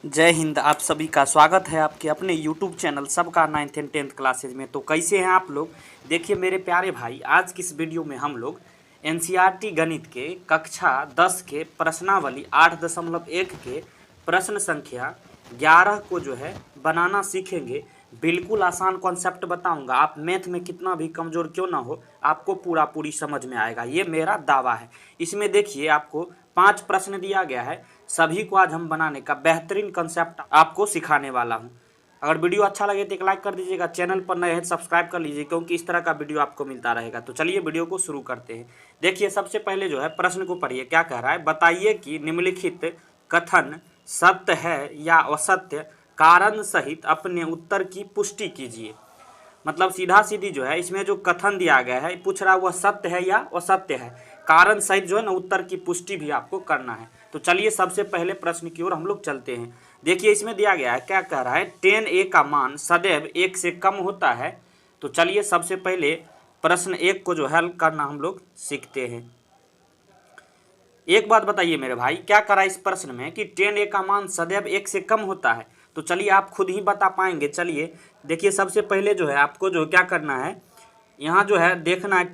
जय हिंद। आप सभी का स्वागत है आपके अपने YouTube चैनल सबका 9th एंड 10th क्लासेज में। तो कैसे हैं आप लोग? देखिए मेरे प्यारे भाई, आज की इस वीडियो में हम लोग NCERT गणित के कक्षा 10 के प्रश्नावली 8.1 के प्रश्न संख्या 11 को जो है बनाना सीखेंगे। बिल्कुल आसान कॉन्सेप्ट बताऊंगा। आप मैथ में कितना भी कमज़ोर क्यों ना हो, आपको पूरी समझ में आएगा, ये मेरा दावा है। इसमें देखिए आपको 5 प्रश्न दिया गया है, सभी को आज हम बनाने का बेहतरीन कंसेप्ट आपको सिखाने वाला हूं। अगर वीडियो अच्छा लगे तो एक लाइक कर दीजिएगा, चैनल पर नए हैं सब्सक्राइब कर लीजिए, क्योंकि इस तरह का वीडियो आपको मिलता रहेगा। तो चलिए वीडियो को शुरू करते हैं। देखिए सबसे पहले जो है प्रश्न को पढ़िए, क्या कह रहा है। बताइए कि निम्नलिखित कथन सत्य है या असत्य, कारण सहित अपने उत्तर की पुष्टि कीजिए। मतलब सीधा सीधी जो है इसमें जो कथन दिया गया है पूछ रहा है वह सत्य है या असत्य है, कारण सहित जो है ना उत्तर की पुष्टि भी आपको करना है। तो चलिए सबसे पहले प्रश्न की ओर हम लोग चलते हैं। देखिए इसमें दिया गया है, क्या कह रहा है, 10a का मान सदैव 1 से कम होता है। तो चलिए सबसे पहले प्रश्न 1 को जो हल करना हम लोग सीखते हैं। एक बात बताइए मेरे भाई, क्या करा इस प्रश्न में कि 10a का मान सदैव 1 से कम होता है। तो चलिए आप खुद ही बता पाएंगे। चलिए देखिए सबसे पहले जो है आपको जो क्या करना है, यहाँ जो है देखना है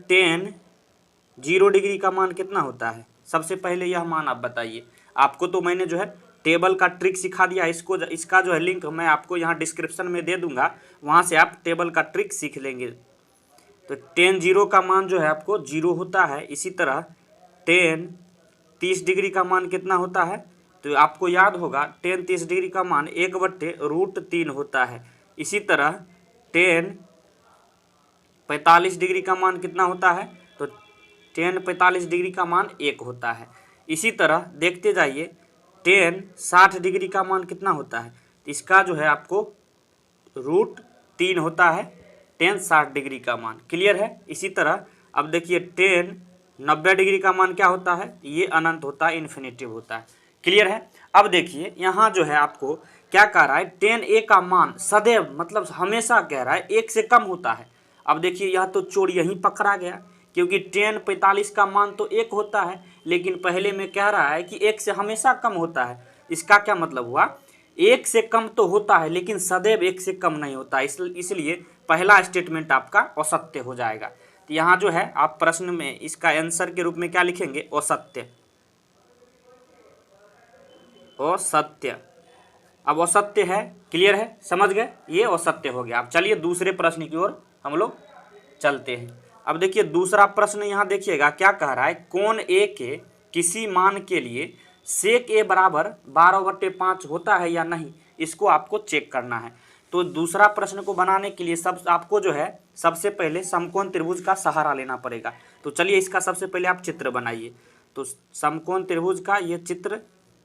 0 डिग्री का मान कितना होता है। सबसे पहले यह मान आप बताइए। आपको तो मैंने जो है टेबल का ट्रिक सिखा दिया, इसका जो है लिंक मैं आपको यहाँ डिस्क्रिप्शन में दे दूंगा, वहाँ से आप टेबल का ट्रिक सीख लेंगे। तो 0 का मान जो है आपको 0 होता है। इसी तरह 30 डिग्री का मान कितना होता है, तो आपको याद होगा 30 डिग्री का मान 1/√3 होता है। इसी तरह 45 डिग्री का मान कितना होता है, तो 45 डिग्री का मान 1 होता है। इसी तरह देखते जाइए 60 डिग्री का मान कितना होता है, इसका जो है आपको √3 होता है 60 डिग्री का मान। क्लियर है। इसी तरह अब देखिए 90 डिग्री का मान क्या होता है, ये अनंत होता है, इन्फिनिटिव होता है। क्लियर है। अब देखिए यहाँ जो है आपको क्या कह रहा है, 10a का मान सदैव मतलब हमेशा कह रहा है 1 से कम होता है। अब देखिए यह तो चोर यहीं पकड़ा गया, क्योंकि 45 का मान तो 1 होता है, लेकिन पहले में कह रहा है कि 1 से हमेशा कम होता है। इसका क्या मतलब हुआ, 1 से कम तो होता है लेकिन सदैव 1 से कम नहीं होता। इसलिए पहला स्टेटमेंट आपका असत्य हो जाएगा। तो यहाँ जो है आप प्रश्न में इसका आंसर के रूप में क्या लिखेंगे, असत्य। असत्य, अब असत्य है। क्लियर है, समझ गए, ये असत्य हो गया। अब चलिए दूसरे प्रश्न की ओर हम लोग चलते हैं। अब देखिए दूसरा प्रश्न यहाँ देखिएगा, क्या कह रहा है, कोण ए के किसी मान के लिए सेक ए बराबर 12/5 होता है या नहीं, इसको आपको चेक करना है। तो दूसरा प्रश्न को बनाने के लिए आपको जो है सबसे पहले समकोण त्रिभुज का सहारा लेना पड़ेगा। तो चलिए इसका सबसे पहले आप चित्र बनाइए। तो समकोण त्रिभुज का ये चित्र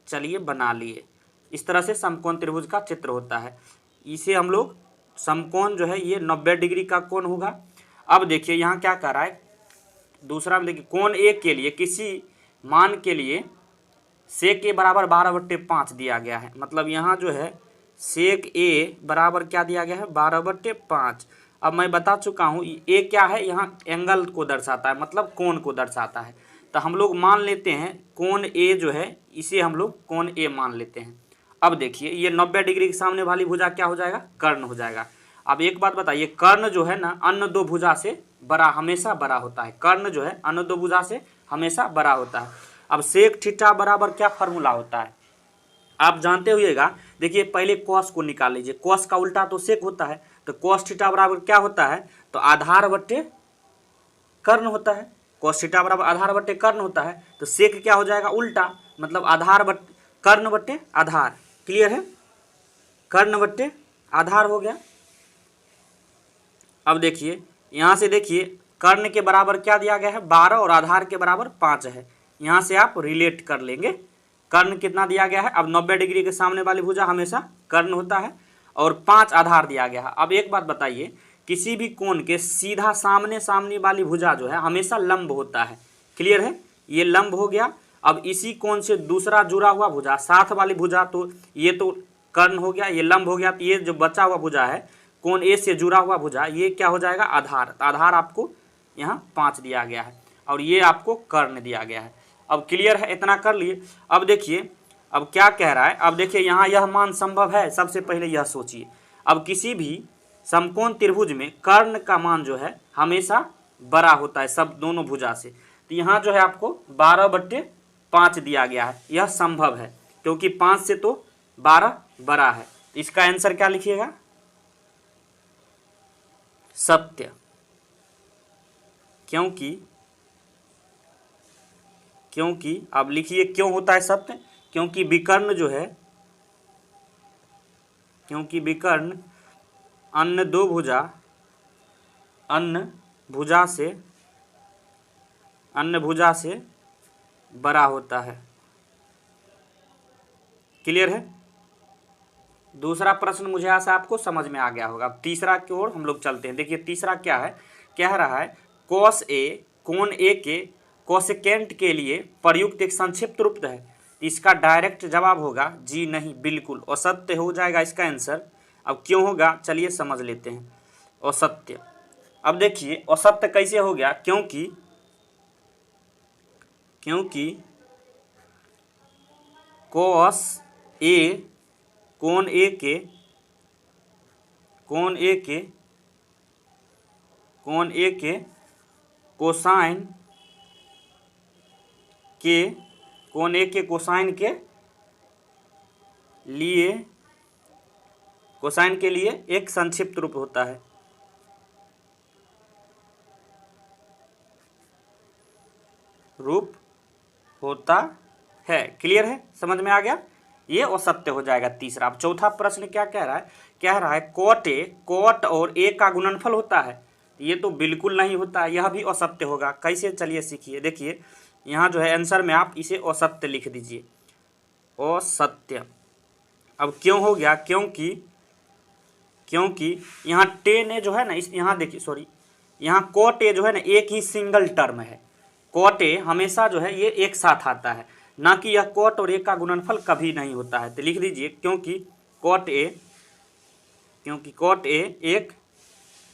चलिए बना लिए। इस तरह से समकोण त्रिभुज का चित्र होता है। इसे हम लोग समकोण जो है ये 90 डिग्री का कोण होगा। अब देखिए यहाँ क्या कह रहा है, दूसरा में देखिए कोण ए के लिए किसी मान के लिए सेक ए बराबर 12/5 दिया गया है। मतलब यहाँ जो है सेक ए बराबर क्या दिया गया है, 12/5। अब मैं बता चुका हूँ ए क्या है, यहाँ एंगल को दर्शाता है, मतलब कोण को दर्शाता है। तो हम लोग मान लेते हैं कोण ए जो है, इसे हम लोग कोण ए मान लेते हैं। अब देखिए ये 90 डिग्री के सामने वाली भुजा क्या हो जाएगा, कर्ण हो जाएगा। अब एक बात बताइए, कर्ण जो है ना अन्य दो भुजा से बड़ा हमेशा बड़ा होता है। कर्ण जो है अन्य दो भुजा से हमेशा बड़ा होता है। अब सेक थीटा बराबर क्या फार्मूला होता है, आप जानते होइएगा। देखिए पहले कॉस को निकाल लीजिए, कॉस का उल्टा तो सेक होता है। तो कॉस थीटा बराबर क्या होता है, तो आधार बट्टे कर्ण होता है। कॉस थीटा बराबर आधार बट्टे कर्ण होता है। तो सेक क्या हो जाएगा, उल्टा, मतलब आधार बट्टे कर्ण बट्टे आधार। क्लियर है, कर्ण बट्टे आधार हो गया। अब देखिए यहाँ से देखिए कर्ण के बराबर क्या दिया गया है, 12, और आधार के बराबर 5 है। यहाँ से आप रिलेट कर लेंगे कर्ण कितना दिया गया है। अब 90 डिग्री के सामने वाली भुजा हमेशा कर्ण होता है, और 5 आधार दिया गया है। अब एक बात बताइए, किसी भी कोण के सीधा सामने सामने वाली भुजा जो है हमेशा लंब होता है। क्लियर है, ये लंब हो गया। अब इसी कोण से दूसरा जुड़ा हुआ भुजा साथ वाली भुजा, तो ये तो कर्ण हो गया, ये लंब हो गया। तो ये जो बचा हुआ भुजा है कोण ए से जुड़ा हुआ भुजा, ये क्या हो जाएगा, आधार। तो आधार आपको यहाँ 5 दिया गया है, और ये आपको कर्ण दिया गया है। अब क्लियर है, इतना कर लिए। अब देखिए अब क्या कह रहा है, अब देखिए यहाँ यह मान संभव है, सबसे पहले यह सोचिए। अब किसी भी समकोण त्रिभुज में कर्ण का मान जो है हमेशा बड़ा होता है सब दोनों भुजा से। तो यहाँ जो है आपको 12/5 दिया गया है, यह संभव है क्योंकि 5 से तो 12 बड़ा है। इसका आंसर क्या लिखिएगा, सत्य। क्योंकि अब लिखिए क्यों होता है सत्य, क्योंकि विकर्ण जो है, क्योंकि विकर्ण अन्य भुजा से बड़ा होता है। क्लियर है। दूसरा प्रश्न मुझे आशा आपको समझ में आ गया होगा। अब तीसरा की ओर हम लोग चलते हैं। देखिए तीसरा क्या है, कह रहा है कॉस ए कोण ए के कोसेकेंट के लिए प्रयुक्त एक संक्षिप्त रूप है। इसका डायरेक्ट जवाब होगा जी नहीं, बिल्कुल असत्य हो जाएगा इसका आंसर। अब क्यों होगा चलिए समझ लेते हैं। असत्य, अब देखिए असत्य कैसे हो गया, क्योंकि कॉस ए कोण ए के कोसाइन के लिए एक संक्षिप्त रूप होता है। क्लियर है, समझ में आ गया, ये असत्य हो जाएगा तीसरा। अब चौथा प्रश्न क्या कह रहा है, कॉट और ए का गुणनफल होता है। ये तो बिल्कुल नहीं होता, यह भी असत्य होगा। कैसे चलिए सीखिए। देखिए यहाँ जो है आंसर में आप इसे असत्य लिख दीजिए, असत्य। अब क्यों हो गया, क्योंकि यहाँ टेन ए जो है ना, इस यहाँ देखिए सॉरी, यहाँ कॉट ए जो है ना एक ही सिंगल टर्म है। कॉट ए हमेशा जो है ये एक साथ आता है, ना कि यह कॉट और ए का गुणनफल कभी नहीं होता है। तो लिख दीजिए क्योंकि कॉट ए एक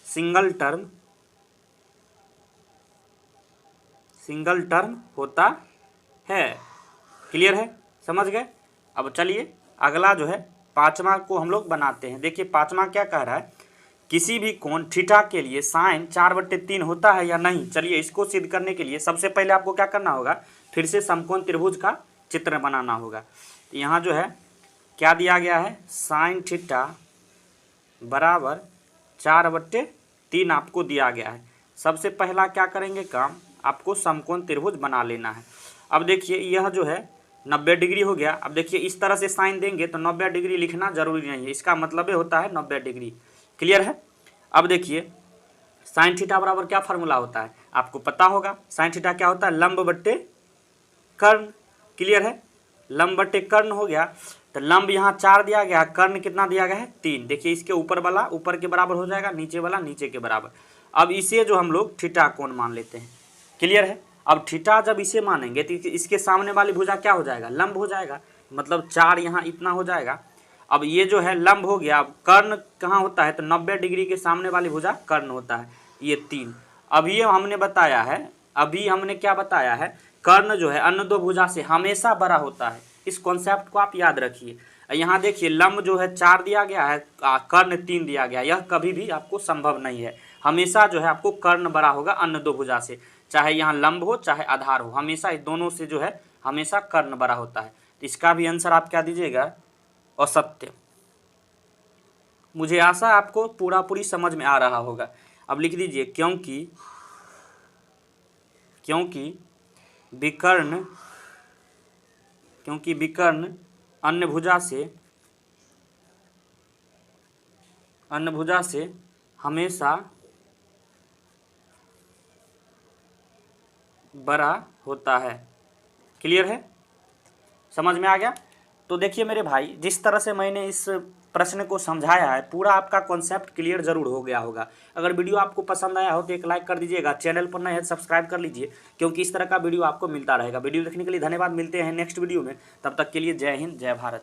सिंगल टर्म होता है। क्लियर है, समझ गए। अब चलिए अगला जो है पांचवा को हम लोग बनाते हैं। देखिए पांचवा क्या कह रहा है, किसी भी कोण थीटा के लिए साइन 4/3 होता है या नहीं। चलिए इसको सिद्ध करने के लिए सबसे पहले आपको क्या करना होगा, फिर से समकोण त्रिभुज का चित्र बनाना होगा। यहाँ जो है क्या दिया गया है, साइन थीटा बराबर 4/3 आपको दिया गया है। सबसे पहला क्या करेंगे काम, आपको समकोण त्रिभुज बना लेना है। अब देखिए यह जो है 90 डिग्री हो गया। अब देखिए इस तरह से साइन देंगे तो 90 डिग्री लिखना जरूरी नहीं है, इसका मतलब ये होता है 90 डिग्री। क्लियर है। अब देखिए साइन थीटा बराबर क्या फार्मूला होता है, आपको पता होगा। साइन थीटा क्या होता है, लंब बट्टे कर्ण। क्लियर है, लंब बट्टे कर्ण हो गया। तो लंब यहाँ 4 दिया गया, कर्ण कितना दिया गया है 3। देखिए इसके ऊपर वाला ऊपर के बराबर हो जाएगा, नीचे वाला नीचे के बराबर। अब इसे जो हम लोग थीटा कोण मान लेते हैं। क्लियर है। अब थीटा जब इसे मानेंगे तो इसके सामने वाली भुजा क्या हो जाएगा, लंब हो जाएगा, मतलब 4 यहाँ इतना हो जाएगा। अब ये जो है लंब हो गया। अब कर्ण कहाँ होता है, तो 90 डिग्री के सामने वाली भुजा कर्ण होता है, ये 3। अभी हमने बताया है, अभी हमने क्या बताया है, कर्ण जो है अन्य दो भुजा से हमेशा बड़ा होता है। इस कॉन्सेप्ट को आप याद रखिए। यहाँ देखिए लंब जो है 4 दिया गया है, कर्ण 3 दिया गया, यह कभी भी आपको संभव नहीं है। हमेशा जो है आपको कर्ण बड़ा होगा अन्य दो भुजा से, चाहे यहाँ लंब हो चाहे आधार हो, हमेशा इस दोनों से जो है हमेशा कर्ण बड़ा होता है। तो इसका भी आंसर आप क्या दीजिएगा, असत्य। मुझे आशा आपको पूरी समझ में आ रहा होगा। अब लिख दीजिए क्योंकि विकर्ण अन्य भुजा से हमेशा बड़ा होता है। क्लियर है, समझ में आ गया। तो देखिए मेरे भाई, जिस तरह से मैंने इस प्रश्न को समझाया है, पूरा आपका कॉन्सेप्ट क्लियर जरूर हो गया होगा। अगर वीडियो आपको पसंद आया हो तो एक लाइक कर दीजिएगा, चैनल पर नए हैं सब्सक्राइब कर लीजिए, क्योंकि इस तरह का वीडियो आपको मिलता रहेगा। वीडियो देखने के लिए धन्यवाद, मिलते हैं नेक्स्ट वीडियो में, तब तक के लिए जय हिंद जय भारत।